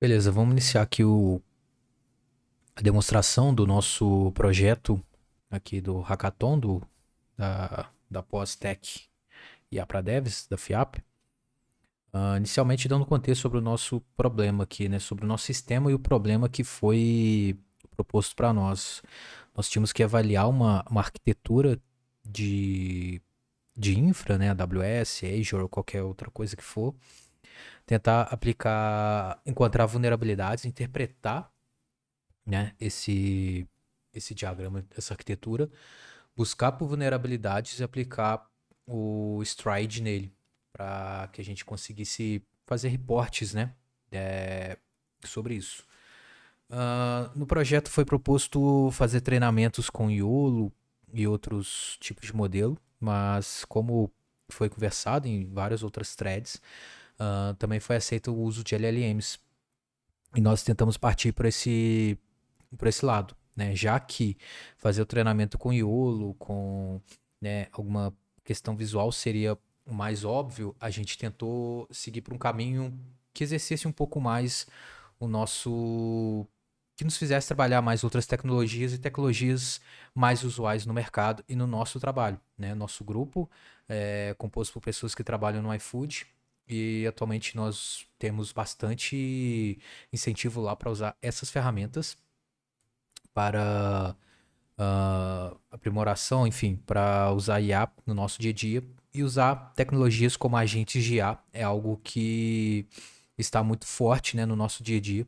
Beleza, vamos iniciar aqui a demonstração do nosso projeto aqui do Hackathon da Pós-Tech e a Pradevs, da FIAP. Inicialmente dando contexto sobre o nosso problema aqui, né? Sobre o nosso sistema e o problema que foi proposto para nós. Nós tínhamos que avaliar uma arquitetura de, de infra, né? AWS, Azure ou qualquer outra coisa que for. Tentar aplicar, encontrar vulnerabilidades, interpretar, né, esse diagrama, essa arquitetura, buscar por vulnerabilidades e aplicar o Stride nele, para que a gente conseguisse fazer reportes, né, sobre isso. No projeto foi proposto fazer treinamentos com YOLO e outros tipos de modelo, mas como foi conversado em várias outras threads, também foi aceito o uso de LLMs. E nós tentamos partir por esse lado, né? Já que fazer o treinamento com YOLO, com, né, alguma questão visual seria o mais óbvio, a gente tentou seguir por um caminho que exercesse um pouco mais o nosso, que nos fizesse trabalhar mais outras tecnologias e tecnologias mais usuais no mercado e no nosso trabalho, né? Nosso grupo é composto por pessoas que trabalham no iFood e atualmente nós temos bastante incentivo lá para usar essas ferramentas para aprimoração, enfim, para usar IA no nosso dia a dia e usar tecnologias como agentes de IA é algo que está muito forte, né, no nosso dia a dia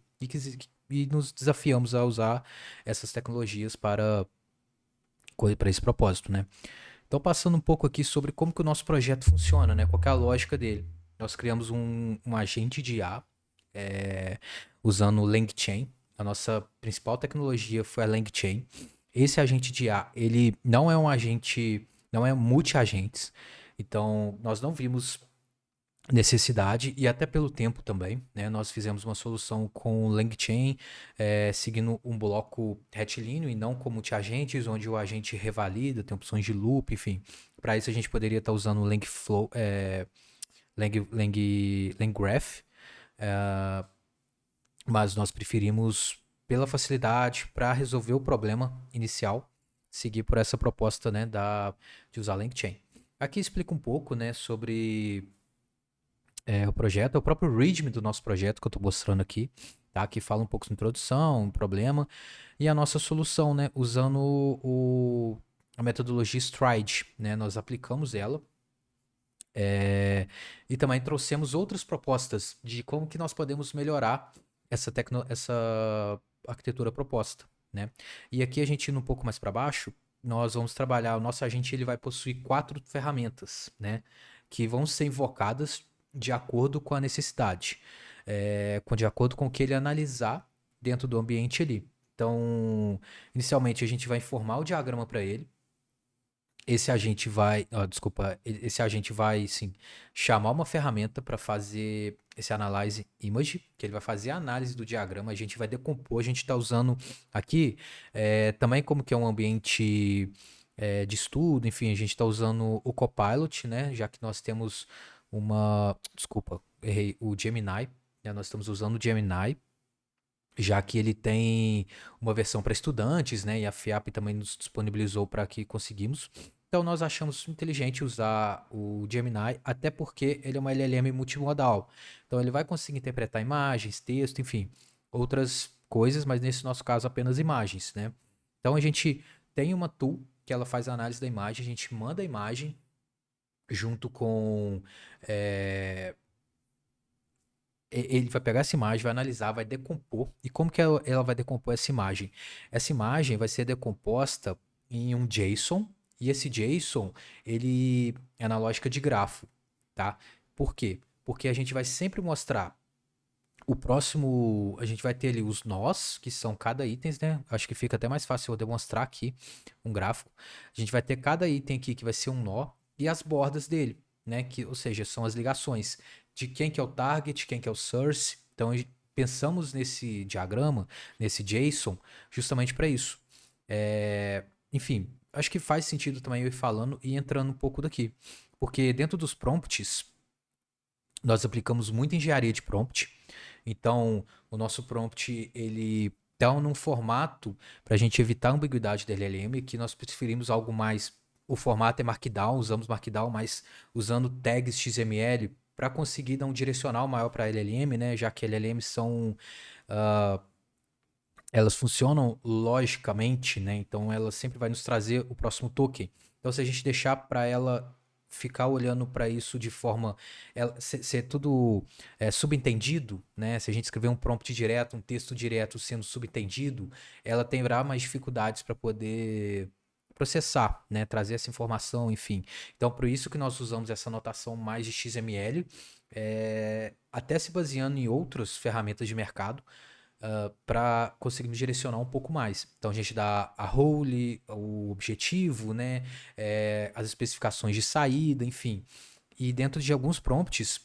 e nos desafiamos a usar essas tecnologias para esse propósito, né? Então, passando um pouco aqui sobre como que o nosso projeto funciona, né? Qual que é a lógica dele? Nós criamos um agente de IA usando o LangChain. A nossa principal tecnologia foi a LangChain. Esse agente de IA, ele não é um agente, não é multi-agentes. Então, nós não vimos necessidade e até pelo tempo também, né? Nós fizemos uma solução com o LangChain, seguindo um bloco retilíneo e não com multi-agentes, onde o agente revalida, tem opções de loop, enfim. Para isso a gente poderia estar usando o LangFlow, LangGraph, mas nós preferimos, pela facilidade, para resolver o problema inicial, seguir por essa proposta, né, de usar LangChain. Aqui explica um pouco, né, sobre o projeto, é o próprio README do nosso projeto que eu estou mostrando aqui, tá? Que fala um pouco sobre introdução, problema, e a nossa solução, né? Usando a metodologia Stride, né? Nós aplicamos ela e também trouxemos outras propostas de como que nós podemos melhorar essa arquitetura proposta, né? E aqui a gente indo um pouco mais para baixo, nós vamos trabalhar, o nosso agente ele vai possuir 4 ferramentas, né? Que vão ser invocadas de acordo com a necessidade, de acordo com o que ele analisar dentro do ambiente ali. Então, inicialmente a gente vai informar o diagrama para ele, esse agente vai, sim, chamar uma ferramenta para fazer esse analyze image, que ele vai fazer a análise do diagrama, a gente vai decompor, a gente está usando aqui também como que é um ambiente de estudo, enfim, a gente está usando o Copilot, né, já que nós temos desculpa, errei, o Gemini, né, nós estamos usando o Gemini, já que ele tem uma versão para estudantes, né? E a FIAP também nos disponibilizou para que conseguimos. Então nós achamos inteligente usar o Gemini, até porque ele é uma LLM multimodal. Então ele vai conseguir interpretar imagens, texto, enfim, outras coisas, mas nesse nosso caso apenas imagens, né? Então a gente tem uma tool que ela faz a análise da imagem, a gente manda a imagem junto com ele vai pegar essa imagem, vai analisar, vai decompor. E como que ela vai decompor essa imagem? Essa imagem vai ser decomposta em um JSON, e esse JSON, ele é na lógica de grafo, tá? Por quê? Porque a gente vai sempre mostrar o próximo, a gente vai ter ali os nós, que são cada item, né? Acho que fica até mais fácil eu demonstrar aqui um gráfico. A gente vai ter cada item aqui que vai ser um nó e as bordas dele, né? Que, ou seja, são as ligações de quem que é o target, quem que é o source. Então, pensamos nesse diagrama, nesse JSON, justamente para isso. Enfim, acho que faz sentido também eu ir falando e entrando um pouco daqui. Porque dentro dos prompts, nós aplicamos muita engenharia de prompt Então, o nosso prompt, ele tá num formato para a gente evitar a ambiguidade da LLM, que nós preferimos algo mais. O formato é Markdown, usamos Markdown, mas usando tags XML para conseguir dar um direcional maior para a LLM, né? Já que LLMs são. Elas funcionam logicamente, né? Então ela sempre vai nos trazer o próximo token. Então se a gente deixar para ela ficar olhando para isso de forma ser tudo subentendido, né? Se a gente escrever um prompt direto, um texto direto sendo subentendido, ela terá mais dificuldades para poder processar, né? Trazer essa informação, enfim. Então por isso que nós usamos essa notação mais de XML, até se baseando em outras ferramentas de mercado para conseguirmos direcionar um pouco mais. Então a gente dá a role, o objetivo, né, as especificações de saída, enfim. E dentro de alguns prompts,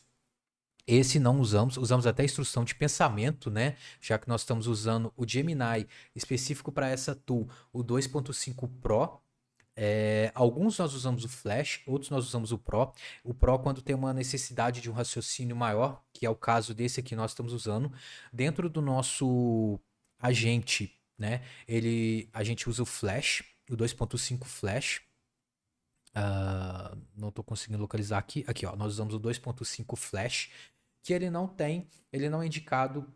esse não usamos, usamos até instrução de pensamento, né? Já que nós estamos usando o Gemini específico para essa tool, o 2.5 Pro. Alguns nós usamos o Flash, outros nós usamos o Pro. O Pro, quando tem uma necessidade de um raciocínio maior, que é o caso desse aqui nós estamos usando, dentro do nosso agente, né? A gente usa o Flash, o 2.5 Flash. Não estou conseguindo localizar aqui. Aqui, ó, nós usamos o 2.5 Flash, que ele não é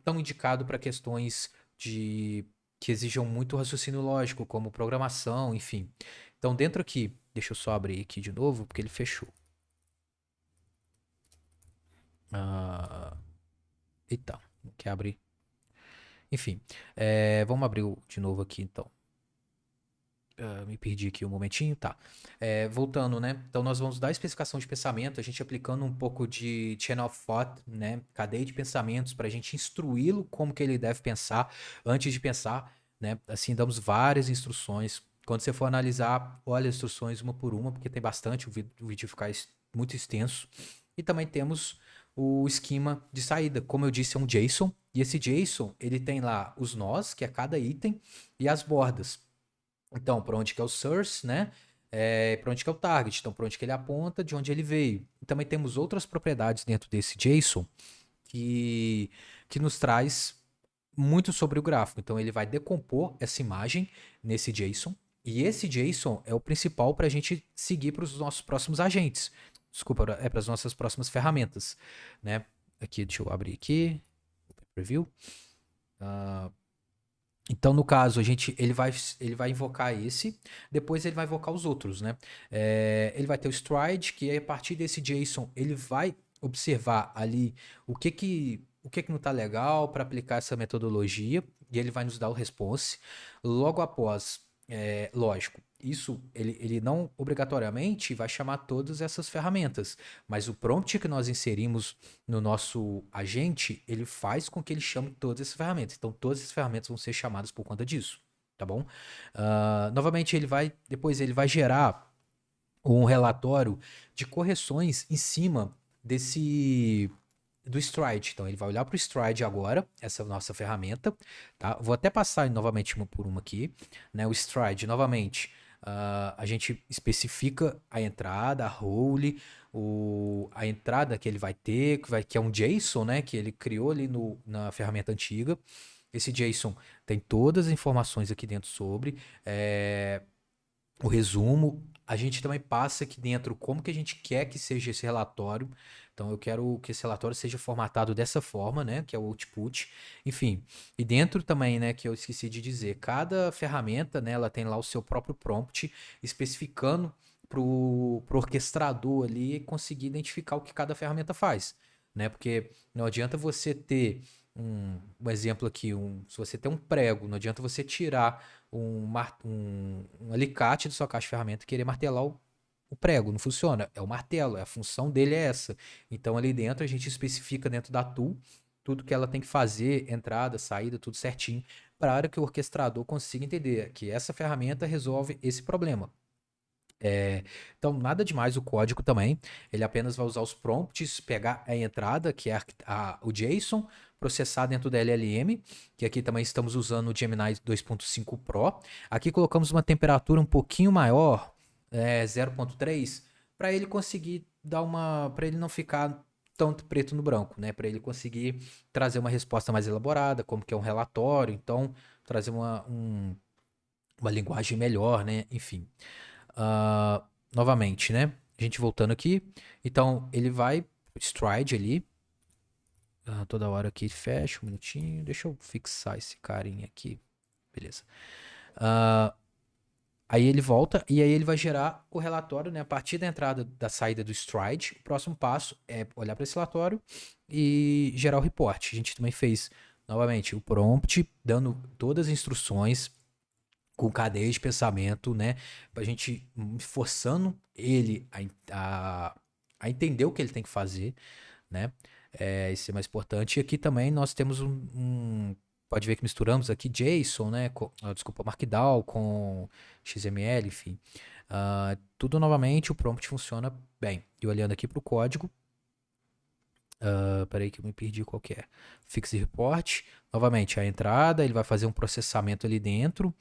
tão indicado para questões que exijam muito raciocínio lógico, como programação, enfim. Então, dentro aqui, deixa eu só abrir aqui de novo, porque ele fechou. Eita, não quer abrir. Enfim, vamos abrir de novo aqui, então. Me perdi aqui um momentinho, tá. Voltando, né? Então, nós vamos dar a especificação de pensamento, a gente aplicando um pouco de chain of thought, né? Cadeia de pensamentos, para a gente instruí-lo como que ele deve pensar antes de pensar, né? Assim, damos várias instruções. Quando você for analisar, olha as instruções uma por uma, porque tem bastante, o vídeo ficar muito extenso. E também temos o esquema de saída. Como eu disse, é um JSON. E esse JSON, ele tem lá os nós, que é cada item, e as bordas. Então, para onde que é o source, né? Para onde que é o target, então para onde que ele aponta, de onde ele veio. E também temos outras propriedades dentro desse JSON que, que nos traz muito sobre o gráfico. Então ele vai decompor essa imagem nesse JSON, e esse JSON é o principal para a gente seguir para os nossos próximos agentes. Desculpa, para as nossas próximas ferramentas, né? Aqui, deixa eu abrir aqui, preview. Então, no caso, ele vai invocar esse, depois ele vai invocar os outros, né? Ele vai ter o stride, que a partir desse JSON ele vai observar ali o que não está legal para aplicar essa metodologia, e ele vai nos dar o response. Logo após, lógico, isso ele não obrigatoriamente vai chamar todas essas ferramentas, mas o prompt que nós inserimos no nosso agente, ele faz com que ele chame todas essas ferramentas. Então, todas essas ferramentas vão ser chamadas por conta disso, tá bom? Novamente, depois ele vai gerar um relatório de correções em cima do Stride. Então, ele vai olhar para o Stride agora, essa nossa ferramenta, tá? Vou até passar novamente uma por uma aqui, né? O Stride, novamente, a gente especifica a entrada, a role, a entrada que ele vai ter, que é um JSON, né? Que ele criou ali na ferramenta antiga. Esse JSON tem todas as informações aqui dentro sobre o resumo. A gente também passa aqui dentro como que a gente quer que seja esse relatório. Então eu quero que esse relatório seja formatado dessa forma, né, que é o output. Enfim, e dentro também, né, que eu esqueci de dizer, cada ferramenta, né, ela tem lá o seu próprio prompt especificando pro orquestrador ali conseguir identificar o que cada ferramenta faz, né? Porque não adianta você ter um exemplo aqui, se você tem um prego, não adianta você tirar um alicate da sua caixa de ferramenta e querer martelar o prego. Não funciona. É o martelo, a função dele é essa. Então ali dentro a gente especifica dentro da tool tudo que ela tem que fazer, entrada, saída, tudo certinho, para que o orquestrador consiga entender que essa ferramenta resolve esse problema. Então, nada demais o código também. Ele apenas vai usar os prompts, pegar a entrada, que é o JSON, processar dentro da LLM, que aqui também estamos usando o Gemini 2.5 Pro. Aqui colocamos uma temperatura um pouquinho maior, 0.3, para ele conseguir para ele não ficar tanto preto no branco, né? Para ele conseguir trazer uma resposta mais elaborada, como que é um relatório, então trazer uma linguagem melhor, né? Enfim. Novamente, né? A gente voltando aqui. Então, ele vai stride ali. Toda hora aqui fecha um minutinho. Deixa eu fixar esse carinha aqui. Beleza. Aí ele volta e aí ele vai gerar o relatório, né? A partir da entrada da saída do stride, o próximo passo é olhar para esse relatório e gerar o report. A gente também fez, novamente, o prompt, dando todas as instruções com cadeia de pensamento, né? Pra gente forçando ele a entender o que ele tem que fazer, né? Isso é mais importante. E aqui também nós temos pode ver que misturamos aqui JSON, né? Desculpa, Markdown com XML, enfim. Tudo novamente, o prompt funciona bem. E olhando aqui para o código, peraí que eu me perdi qual que é. Fix report. Novamente, a entrada, ele vai fazer um processamento ali dentro.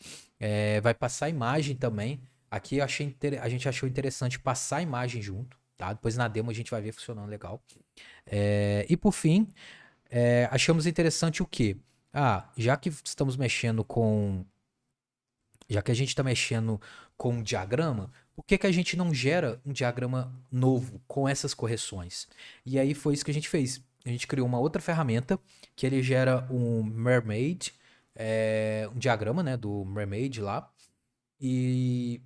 Vai passar a imagem também. Aqui a gente achou interessante passar a imagem junto, tá? Depois na demo a gente vai ver funcionando legal. E por fim, achamos interessante o quê? Já que estamos mexendo com. Já que a gente está mexendo com um diagrama, por que a gente não gera um diagrama novo com essas correções? E aí foi isso que a gente fez. A gente criou uma outra ferramenta que ele gera um mermaid, um diagrama, né, do mermaid lá. E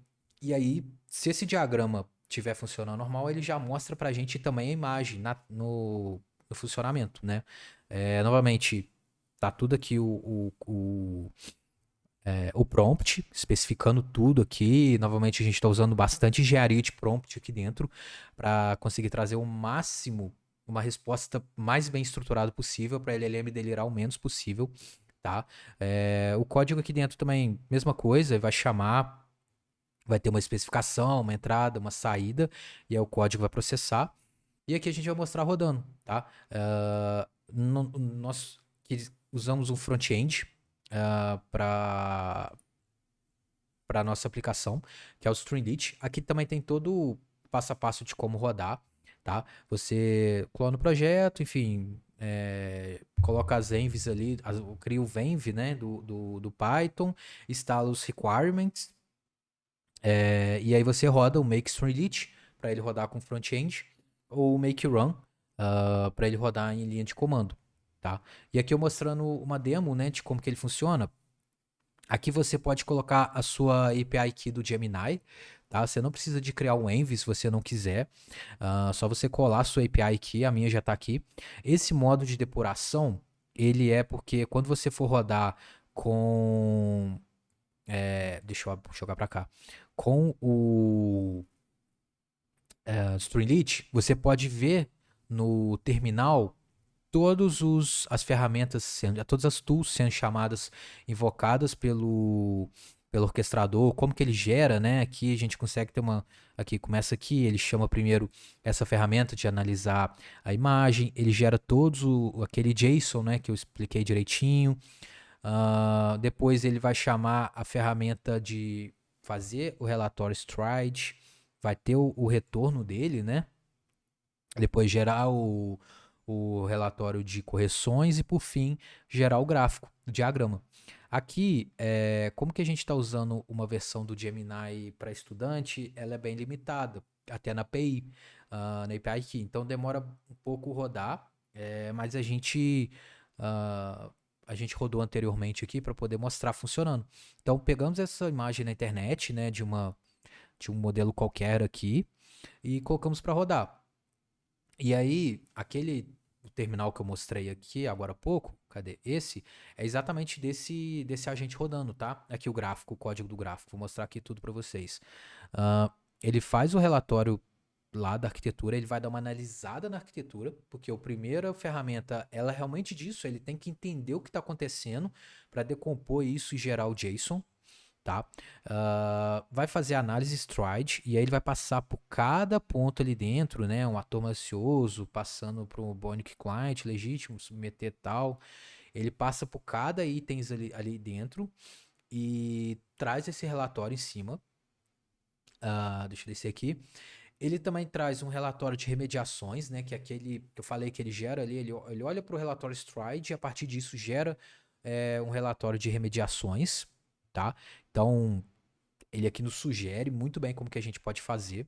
aí, se esse diagrama estiver funcionando normal, ele já mostra pra gente também a imagem no funcionamento, né? Novamente, tá tudo aqui o prompt, especificando tudo aqui. Novamente, a gente está usando bastante engenharia de prompt aqui dentro para conseguir trazer o máximo, uma resposta mais bem estruturada possível para a LLM delirar o menos possível, tá? O código aqui dentro também, mesma coisa, vai chamar. Vai ter uma especificação, uma entrada, uma saída, e aí o código vai processar. E aqui a gente vai mostrar rodando, tá? Nós usamos um front-end para a nossa aplicação, que é o Streamlit. Aqui também tem todo o passo a passo de como rodar, tá? Você clona o projeto, enfim, coloca as envs ali, cria o venv, né, do Python, instala os requirements, e aí você roda o make Streamlit para ele rodar com front-end, ou o make run para ele rodar em linha de comando, tá? E aqui eu mostrando uma demo, né, de como que ele funciona. Aqui você pode colocar a sua API key do Gemini, tá? Você não precisa de criar um env se você não quiser. Só você colar a sua API key, a minha já está aqui. Esse modo de depuração, ele é porque quando você for rodar com... deixa eu jogar para cá. Com o Streamlit, você pode ver no terminal as ferramentas todas as tools sendo chamadas, invocadas pelo orquestrador, como que ele gera, né? Aqui a gente consegue ter começa aqui, ele chama primeiro essa ferramenta de analisar a imagem, ele gera aquele JSON, né? Que eu expliquei direitinho. Depois ele vai chamar a ferramenta de fazer o relatório stride, vai ter o retorno dele, né? Depois gerar o relatório de correções e, por fim, gerar o gráfico, o diagrama. Aqui, como que a gente está usando uma versão do Gemini para estudante, ela é bem limitada, até na API, na API Key. Então, demora um pouco rodar, mas a gente rodou anteriormente aqui para poder mostrar funcionando. Então, pegamos essa imagem na internet, né, de um modelo qualquer aqui, e colocamos para rodar. E aí, o terminal que eu mostrei aqui agora há pouco, cadê? Esse é exatamente desse agente rodando, tá? Aqui o gráfico, o código do gráfico. Vou mostrar aqui tudo para vocês. Ele faz o relatório lá da arquitetura, ele vai dar uma analisada na arquitetura, porque a primeira ferramenta, ela é realmente disso, ele tem que entender o que está acontecendo para decompor isso e gerar o JSON, tá? Vai fazer a análise stride e aí ele vai passar por cada ponto ali dentro, né? Um ator malicioso, passando para o Bionic Client legítimo, submeter tal. Ele passa por cada itens ali dentro e traz esse relatório em cima. Deixa eu descer aqui. Ele também traz um relatório de remediações, né? Que é aquele que eu falei que ele gera ali. Ele olha para o relatório Stride e a partir disso gera um relatório de remediações, tá? Então, ele aqui nos sugere muito bem como que a gente pode fazer.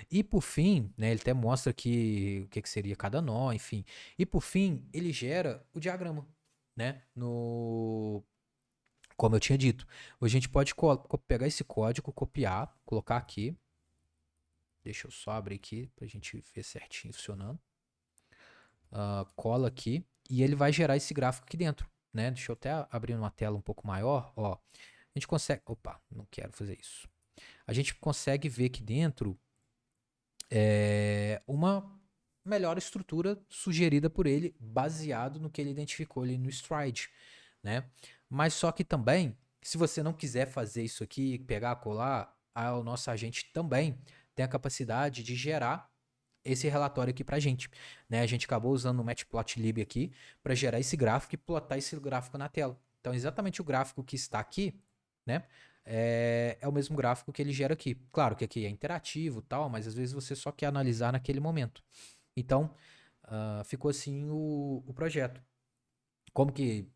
E por fim, né, ele até mostra aqui o que, que seria cada nó, enfim. E por fim, ele gera o diagrama, né? Como eu tinha dito. A gente pode pegar esse código, copiar, colocar aqui. Deixa eu só abrir aqui pra gente ver certinho funcionando. Cola aqui e ele vai gerar esse gráfico aqui dentro, né? Deixa eu até abrir uma tela um pouco maior, ó. A gente consegue... Opa, não quero fazer isso. A gente consegue ver aqui dentro uma melhor estrutura sugerida por ele, baseado no que ele identificou ali no Stride, né? Mas só que também, se você não quiser fazer isso aqui, pegar, colar, o nosso agente também tem a capacidade de gerar esse relatório aqui pra gente, né? A gente acabou usando o Matplotlib aqui para gerar esse gráfico e plotar esse gráfico na tela. Então, exatamente o gráfico que está aqui, né? É o mesmo gráfico que ele gera aqui. Claro que aqui é interativo e tal, mas às vezes você só quer analisar naquele momento. Então, ficou assim o projeto. Como que,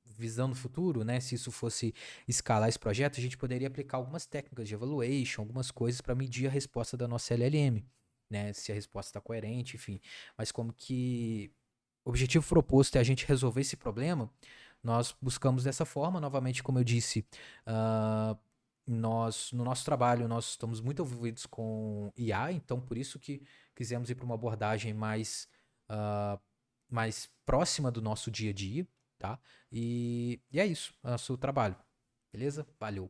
visando o futuro, né? Se isso fosse escalar esse projeto, a gente poderia aplicar algumas técnicas de evaluation, algumas coisas para medir a resposta da nossa LLM, né? Se a resposta está coerente, enfim. Mas como que o objetivo proposto é a gente resolver esse problema, nós buscamos dessa forma, novamente, como eu disse, no nosso trabalho, nós estamos muito envolvidos com IA, então por isso que quisemos ir para uma abordagem mais próxima do nosso dia a dia, tá? E é isso, nosso trabalho. Beleza? Valeu.